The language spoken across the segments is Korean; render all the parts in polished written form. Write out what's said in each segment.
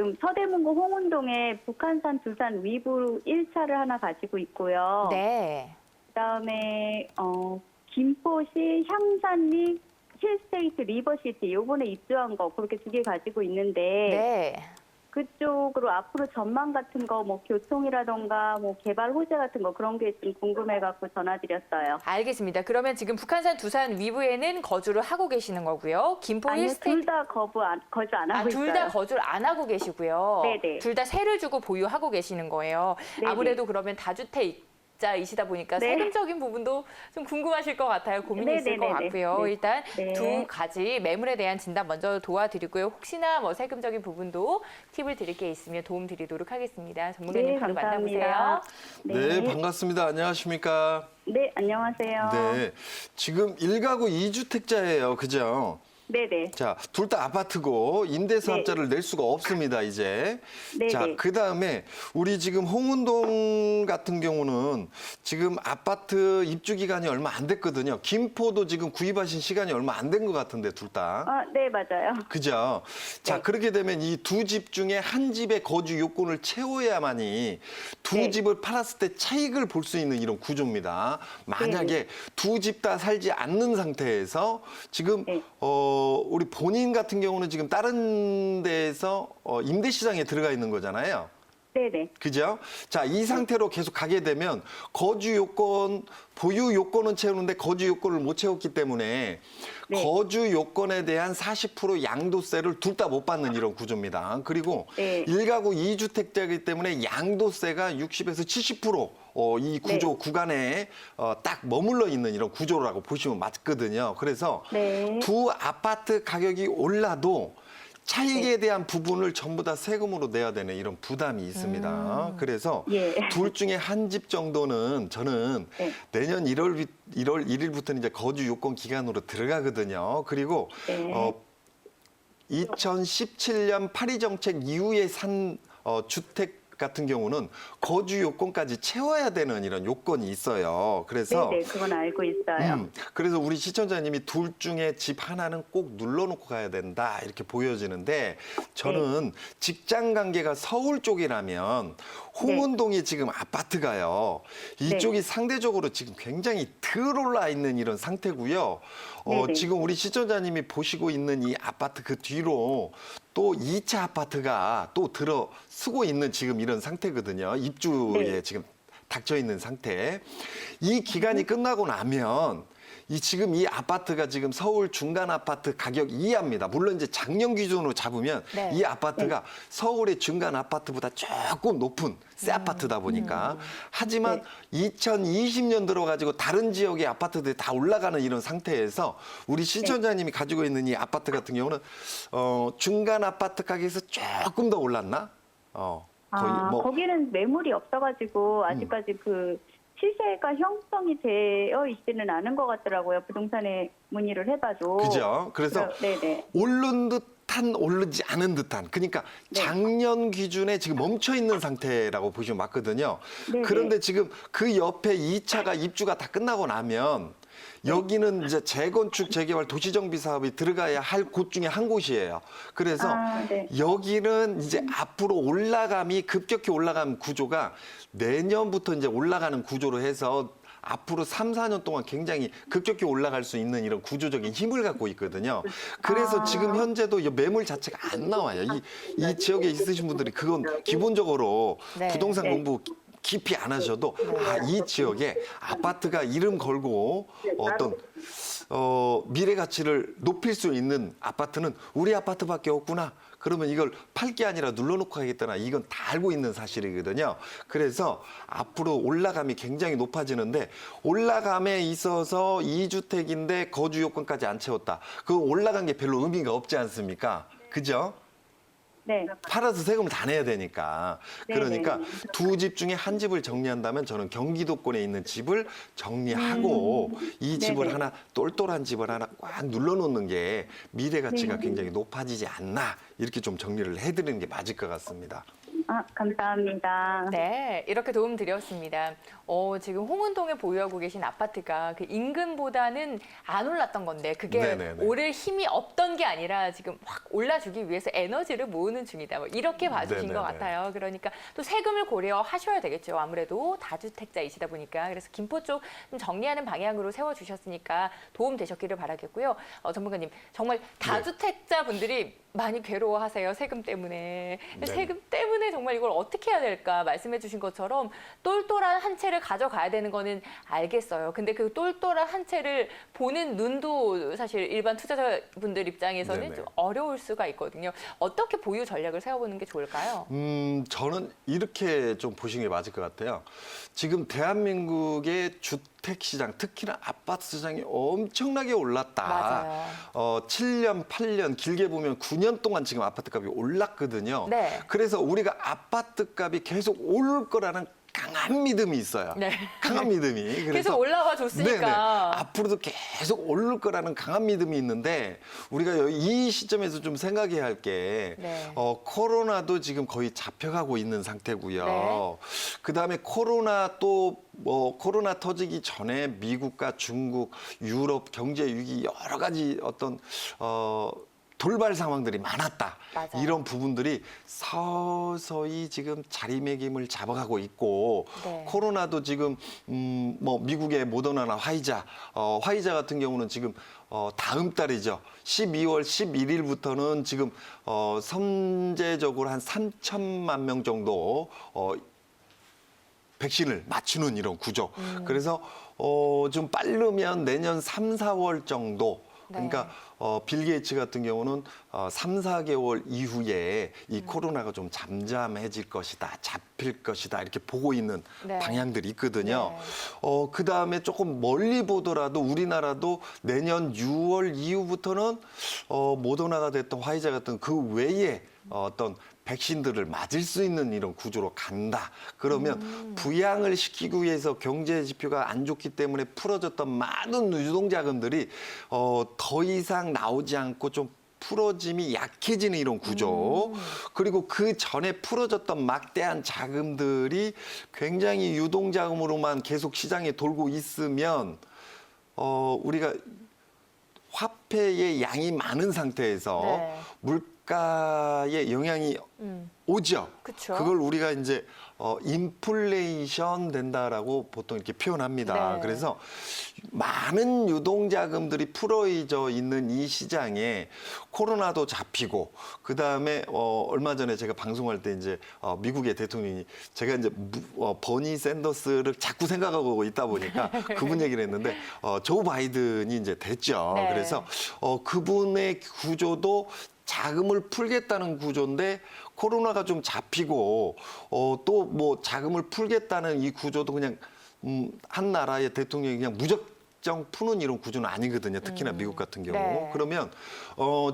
지금 서대문구 홍은동에 북한산 두산 위브 1차를 하나 가지고 있고요. 네. 그다음에 김포시 향산리 힐스테이트 리버시티 요번에 입주한 거 그렇게 두 개 가지고 있는데 네. 그쪽으로 앞으로 전망 같은 거 뭐 교통이라던가 뭐 개발 호재 같은 거 그런 게 좀 궁금해갖고 전화드렸어요. 알겠습니다. 그러면 지금 북한산 두산 위브에는 거주를 하고 계시는 거고요. 김포 아니요, 힐스테이트 둘 다 거주 안 하고 있어요. 둘 다 거주를 안 하고 계시고요. 네네. 둘 다 세를 주고 보유하고 계시는 거예요. 네네. 아무래도 그러면 다주택자이시다 보니까 네. 세금적인 부분도 좀 궁금하실 것 같아요. 고민이 있을 것 네네네네. 같고요. 네. 일단 네. 두 가지 매물에 대한 진단 먼저 도와드리고요. 혹시나 뭐 세금적인 부분도 팁을 드릴 게 있으면 도움 드리도록 하겠습니다. 전문가님 네, 바로 감사합니다. 만나보세요. 네, 반갑습니다. 안녕하십니까? 네, 안녕하세요. 네, 지금 1가구 2주택자예요. 그죠? 네네. 자, 둘 다 아파트고 임대사업자를 낼 수가 없습니다, 이제. 네네. 자, 그다음에 우리 지금 홍은동 같은 경우는 지금 아파트 입주 기간이 얼마 안 됐거든요. 김포도 지금 구입하신 시간이 얼마 안 된 것 같은데, 둘 다. 네, 맞아요. 그죠? 자, 네. 그렇게 되면 이 두 집 중에 한 집의 거주 요건을 채워야만이 두 네. 집을 팔았을 때 차익을 볼 수 있는 이런 구조입니다. 만약에 네. 두 집 다 살지 않는 상태에서 지금 네. 우리 본인 같은 경우는 지금 다른 데에서 임대 시장에 들어가 있는 거잖아요. 네네. 그죠? 자, 이 상태로 계속 가게 되면 거주 요건, 보유 요건은 채우는데 거주 요건을 못 채웠기 때문에 네. 거주 요건에 대한 40% 양도세를 둘 다 못 받는 이런 구조입니다. 그리고 네. 1가구 2주택자이기 때문에 양도세가 60에서 70% 이 구조 네. 구간에 딱 머물러 있는 이런 구조라고 보시면 맞거든요. 그래서 네. 두 아파트 가격이 올라도 차익에 대한 부분을 전부 다 세금으로 내야 되는 이런 부담이 있습니다. 그래서 예. 둘 중에 한 집 정도는 저는 네. 내년 1월 1일부터는 이제 거주 요건 기간으로 들어가거든요. 그리고 네. 2017년 파리 정책 이후에 산 주택 같은 경우는 거주 요건까지 채워야 되는 이런 요건이 있어요. 그래서 네네, 그건 알고 있어요. 그래서 우리 시청자님이 둘 중에 집 하나는 꼭 눌러놓고 가야 된다 이렇게 보여지는데 저는 직장 관계가 서울 쪽이라면 홍은동이 지금 아파트가요. 이쪽이 상대적으로 지금 굉장히 덜 올라 있는 이런 상태고요. 네네. 지금 우리 시청자님이 보시고 있는 이 아파트 그 뒤로 또 2차 아파트가 또 들어서고 있는 지금 이런 상태거든요. 입주에 네. 지금 닥쳐 있는 상태. 이 기간이 끝나고 나면 지금 이 아파트가 지금 서울 중간 아파트 가격 이하입니다. 물론 이제 작년 기준으로 잡으면 네. 이 아파트가 서울의 중간 아파트보다 조금 높은 새 아파트다 보니까 하지만 2020년 들어가지고 다른 지역의 아파트들이 다 올라가는 이런 상태에서 우리 시청자님이 가지고 있는 이 아파트 같은 경우는 중간 아파트 가격에서 조금 더 올랐나? 거의 뭐 거기는 매물이 없어가지고 아직까지 그 시세가 형성이 되어 있지는 않은 것 같더라고요. 부동산에 문의를 해봐도. 그죠? 그래서 네네. 오른 듯한 오르지 않은 듯한 그러니까 네. 작년 기준에 지금 멈춰 있는 상태라고 보시면 맞거든요. 네네. 그런데 지금 그 옆에 2차가 입주가 다 끝나고 나면 여기는 이제 재건축, 재개발, 도시정비 사업이 들어가야 할 곳 중에 한 곳이에요. 그래서 네. 여기는 이제 앞으로 올라감이 급격히 올라간 구조가 내년부터 이제 올라가는 구조로 해서 앞으로 3, 4년 동안 굉장히 급격히 올라갈 수 있는 이런 구조적인 힘을 갖고 있거든요. 그래서 지금 현재도 이 매물 자체가 안 나와요. 이 지역에 있으신 분들이 그건 기본적으로 네. 부동산 네. 공부 깊이 안 하셔도 이 지역에 아파트가 이름 걸고 어떤 미래 가치를 높일 수 있는 아파트는 우리 아파트밖에 없구나. 그러면 이걸 팔 게 아니라 눌러놓고 하겠다나 이건 다 알고 있는 사실이거든요. 그래서 앞으로 올라감이 굉장히 높아지는데 올라감에 있어서 2주택인데 거주 요건까지 안 채웠다. 그 올라간 게 별로 의미가 없지 않습니까? 그죠? 네. 팔아서 세금을 다 내야 되니까. 네네. 그러니까 두 집 중에 한 집을 정리한다면 저는 경기도권에 있는 집을 정리하고 이 집을 네네. 하나 똘똘한 집을 하나 꽉 눌러놓는 게 미래 가치가 네. 굉장히 높아지지 않나 이렇게 좀 정리를 해드리는 게 맞을 것 같습니다. 감사합니다. 네, 이렇게 도움 드렸습니다. 지금 홍은동에 보유하고 계신 아파트가 그 임금보다는 안 올랐던 건데 그게 네네네. 오를 힘이 없던 게 아니라 지금 확 올라주기 위해서 에너지를 모으는 중이다. 뭐 이렇게 봐주신 것 네네네. 같아요. 그러니까 또 세금을 고려하셔야 되겠죠. 아무래도 다주택자이시다 보니까. 그래서 김포 쪽 좀 정리하는 방향으로 세워주셨으니까 도움 되셨기를 바라겠고요. 전문가님, 정말 다주택자 분들이 많이 괴로워하세요. 세금 때문에. 네네. 세금 때문에 정말 이걸 어떻게 해야 될까 말씀해 주신 것처럼 똘똘한 한 채를 가져가야 되는 거는 알겠어요. 근데 그 똘똘한 한 채를 보는 눈도 사실 일반 투자자분들 입장에서는 네네. 좀 어려울 수가 있거든요. 어떻게 보유 전략을 세워보는 게 좋을까요? 저는 이렇게 좀 보시는 게 맞을 것 같아요. 지금 대한민국의 주택 시장, 특히나 아파트 시장이 엄청나게 올랐다. 맞아요. 7년, 8년, 길게 보면 9년 동안 지금 아파트 값이 올랐거든요. 네. 그래서 우리가 아파트 값이 계속 오를 거라는 강한 믿음이 있어요. 네. 강한 믿음이. 그래서 계속 올라와 줬으니까. 네네. 앞으로도 계속 오를 거라는 강한 믿음이 있는데 우리가 이 시점에서 좀 생각해야 할 게 네. 코로나도 지금 거의 잡혀가고 있는 상태고요. 네. 그다음에 코로나 또 코로나 터지기 전에 미국과 중국, 유럽 경제 위기 여러 가지 어떤 돌발 상황들이 많았다. 맞아요. 이런 부분들이 서서히 지금 자리매김을 잡아가고 있고 네. 코로나도 지금 뭐 미국의 모더나나 화이자 같은 경우는 지금 다음 달이죠. 12월 11일부터는 지금 선제적으로 한 3천만 명 정도 백신을 맞추는 이런 구조. 그래서 좀 빠르면 내년 3, 4월 정도. 그러니까 빌 게이츠 같은 경우는 3, 4개월 이후에 이 코로나가 좀 잠잠해질 것이다, 잡힐 것이다 이렇게 보고 있는 네. 방향들이 있거든요. 네. 그다음에 조금 멀리 보더라도 우리나라도 내년 6월 이후부터는 모더나가 됐던 화이자 같은 그 외에 어떤 백신들을 맞을 수 있는 이런 구조로 간다. 그러면 부양을 시키기 위해서 경제 지표가 안 좋기 때문에 풀어졌던 많은 유동자금들이 더 이상 나오지 않고 좀 풀어짐이 약해지는 이런 구조. 그리고 그 전에 풀어졌던 막대한 자금들이 굉장히 유동자금으로만 계속 시장에 돌고 있으면 우리가 화폐의 양이 많은 상태에서 네. 물가의 영향이 오죠. 그쵸. 그걸 우리가 이제 인플레이션 된다라고 보통 이렇게 표현합니다. 네. 그래서 많은 유동자금들이 풀어져 있는 이 시장에 코로나도 잡히고 그 다음에 얼마 전에 제가 방송할 때 이제 미국의 대통령이 제가 이제 버니 샌더스를 자꾸 생각하고 있다 보니까 그분 얘기를 했는데 조 바이든이 이제 됐죠. 네. 그래서 그분의 구조도 자금을 풀겠다는 구조인데 코로나가 좀 잡히고 또 뭐 자금을 풀겠다는 이 구조도 그냥 한 나라의 대통령이 그냥 무작정 푸는 이런 구조는 아니거든요. 특히나 미국 같은 경우. 네. 그러면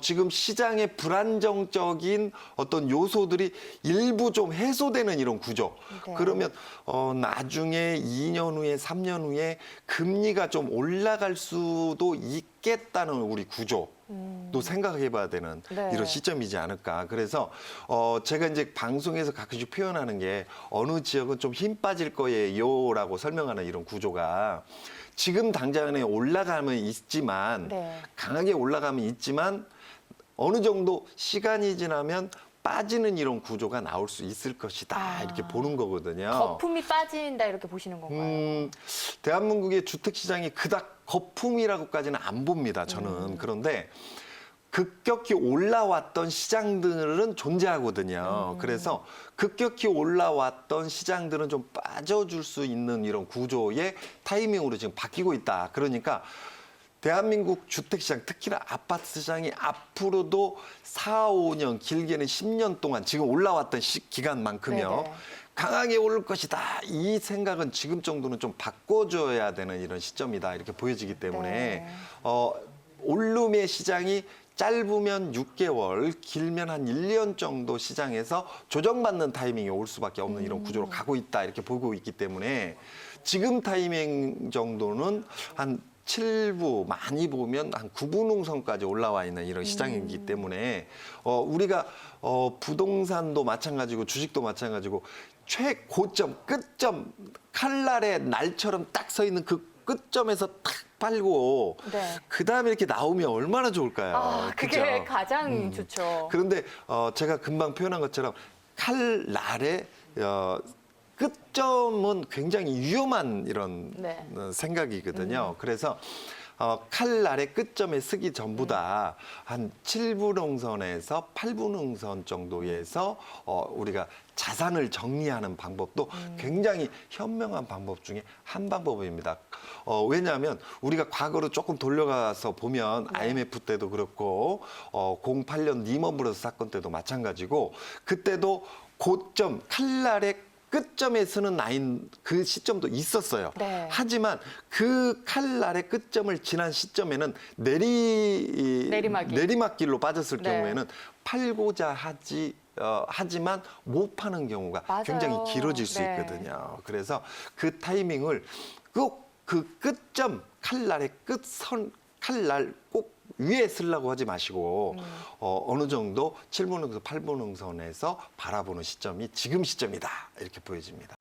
지금 시장의 불안정적인 어떤 요소들이 일부 좀 해소되는 이런 구조. 네. 그러면 나중에 2년 후에 3년 후에 금리가 좀 올라갈 수도 있겠다는 우리 구조. 또 생각해봐야 되는 네. 이런 시점이지 않을까. 그래서 제가 이제 방송에서 가끔씩 표현하는 게 어느 지역은 좀 힘 빠질 거예요라고 설명하는 이런 구조가 지금 당장에 올라가면 있지만 네. 강하게 올라가면 있지만 어느 정도 시간이 지나면 빠지는 이런 구조가 나올 수 있을 것이다 이렇게 보는 거거든요. 거품이 빠진다 이렇게 보시는 건가요? 대한민국의 주택 시장이 그닥 거품이라고까지는 안 봅니다. 저는 그런데 급격히 올라왔던 시장들은 존재하거든요. 그래서 급격히 올라왔던 시장들은 좀 빠져줄 수 있는 이런 구조의 타이밍으로 지금 바뀌고 있다. 그러니까 대한민국 주택시장, 특히나 아파트 시장이 앞으로도 4, 5년, 길게는 10년 동안 지금 올라왔던 기간만큼요. 네네. 강하게 오를 것이다. 이 생각은 지금 정도는 좀 바꿔줘야 되는 이런 시점이다. 이렇게 보여지기 때문에 네. 올름의 시장이 짧으면 6개월, 길면 한 1년 정도 시장에서 조정받는 타이밍이 올 수밖에 없는 이런 구조로 가고 있다. 이렇게 보고 있기 때문에 지금 타이밍 정도는 한 7부 많이 보면 한 9분홍선까지 올라와 있는 이런 시장이기 때문에 우리가 부동산도 마찬가지고 주식도 마찬가지고 최고점, 끝점, 칼날의 날처럼 딱 서 있는 그 끝점에서 딱 팔고 네. 그다음에 이렇게 나오면 얼마나 좋을까요? 아, 그게 그죠? 가장 좋죠. 그런데 제가 금방 표현한 것처럼 칼날의 끝점은 굉장히 위험한 이런 네. 생각이거든요. 그래서 칼날의 끝점에 쓰기 전보다 한 7분홍선에서 8분홍선 정도에서 우리가 자산을 정리하는 방법도 굉장히 현명한 방법 중에 한 방법입니다. 왜냐하면 우리가 과거로 조금 돌려가서 보면 네. IMF 때도 그렇고 08년 리먼브러스 사건 때도 마찬가지고 그때도 고점 칼날의 끝점에 쓰는 라인 그 시점도 있었어요. 네. 하지만 그 칼날의 끝점을 지난 시점에는 내리막길로 빠졌을 네. 경우에는 팔고자 하지만 못 파는 경우가 맞아요. 굉장히 길어질 수 네. 있거든요. 그래서 그 타이밍을 꼭 그 끝점 칼날의 끝선 칼날 꼭 위에 쓰려고 하지 마시고 어느 정도 7분홍선, 8분홍선에서 바라보는 시점이 지금 시점이다 이렇게 보여집니다.